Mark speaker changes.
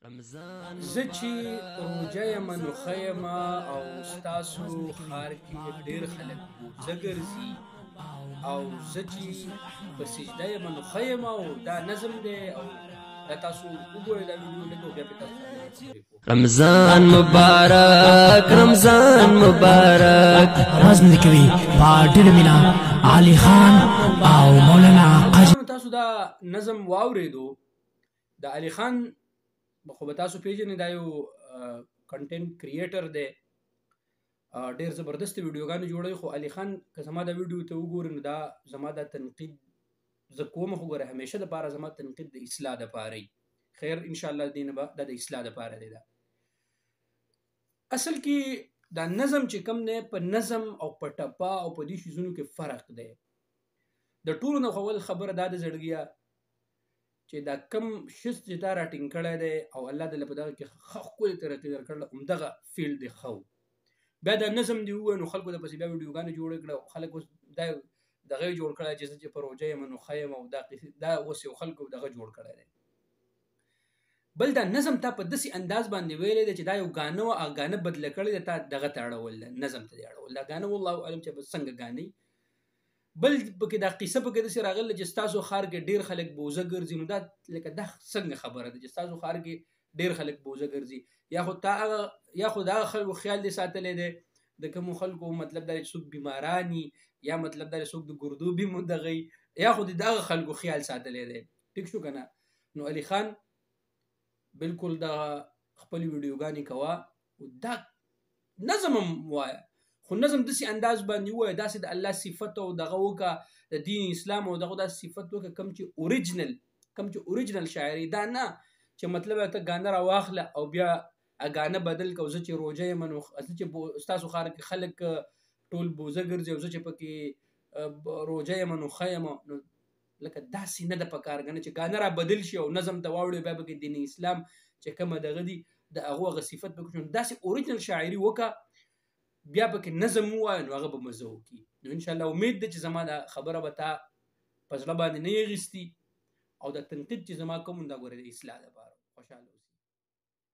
Speaker 1: زه چې روژه یم نو ښه یم او ستاسو ښار کې ډېر خلک بوځه ګرځي او زه چې په سجده یم نو ښه یم او دا نظم دی او دا تاسو وګورئ دا ویډیو لږ او بیا پرې تاسو
Speaker 2: رمضان مبارک رمضان مبارک
Speaker 3: आवाज में कोई पार्टी मिला आली खान او مولانا
Speaker 1: تاسو دا نظم واورېدو د علي خان خو به تاسو پیژنئ دا یو کنټینټ کریټر دی ډېر زبردست ویډیوګانې جوړوي خو علي خان که زما دا ویډیو ته وګورئ نو دا زما دا تنقید زه کوم خو ګوره همیشه دپاره زما تنقید د اصلاح دپاره وي خیر انشاءالله دې نه به دا د اصلاح دپاره دی دا اصل کې دا نظم چې کوم دی په نظم او په ټپه او په دې شیزونو کې فرق دی د ټولو نه خو اول خبره دا د زړګیه چې دا کم شس چې تا راټینګ کړی دی او الله دې په دغه کې ښه ښکلې ترقي درکړله همدغه فیلډ دی ښه بیا دا نظم دې ووایه نو خلکو دپسې بیا ویډیوګانې جوړې کړه خلک اوس دا دغه یې جوړ کړی چې زه چې په روژه یم نو ښه یم او دا اوس یو خلکو دغه جوړ کړی دی بل دا نظم تا په داسې انداز باندې ویلی دی چې دا یو ګانه و هغه ګانه بدله کړې ده تا دغه ته اړول ده نظم ته دې اړول دا ګانه والله اعلم چې به څنګه ګانې بل پکې دا قصه پکې داسې راغله چې ستاسو ښار کې ډېر خلک بوزه ګرځي نو دا لکه دا څنګه خبره ده چې ستاسو ښار کې ډېر خلک بوزه ګرځي یا خو دا خلکو خیال دې ساتلی دی د کومو خلکو مطلب دا چې څوک بیماراني یا مطلب دا چې څوک د ګردو دغه یا خو د دغه خلکو خیال ساتلی دی ټیک شو که نه نو علي خان بالکل دا خپلې ویډیوګانې کوه دا نظم هم وایه خو نظم داسې انداز باندې ووایه داسې د الله صفت او دغه وکړه د دین اسلام او دغه داسې صفت وکړه کوم چې اوریجنل شاعري دا نه چې مطلب ته ګانه راواخله او بیا ګانه بدل کړه زه چې روژه یم نو زه چې ستاسو ښار کې خلک ټول بوزه ګرځي او زه چې پکې روژه یم نو ښه یم نو لکه داسې نه ده په کار ګڼه چې ګانه را بدل شي او نظم ته واوړي بیا پکې دین اسلام چې کومه دغه دي د هغو هغه صفت پکې داسې اوریجنل شاعري وکړه بیا پکې نظم ووایه نو هغه به مزه وکړي نو انشاءالله امید ده چې زما دا خبره به تا په زړه باندې نه یې اخیستي او دا تنقید چې زما کوم دا ګوره د اصلاح دپاره خوشحاله اوسئ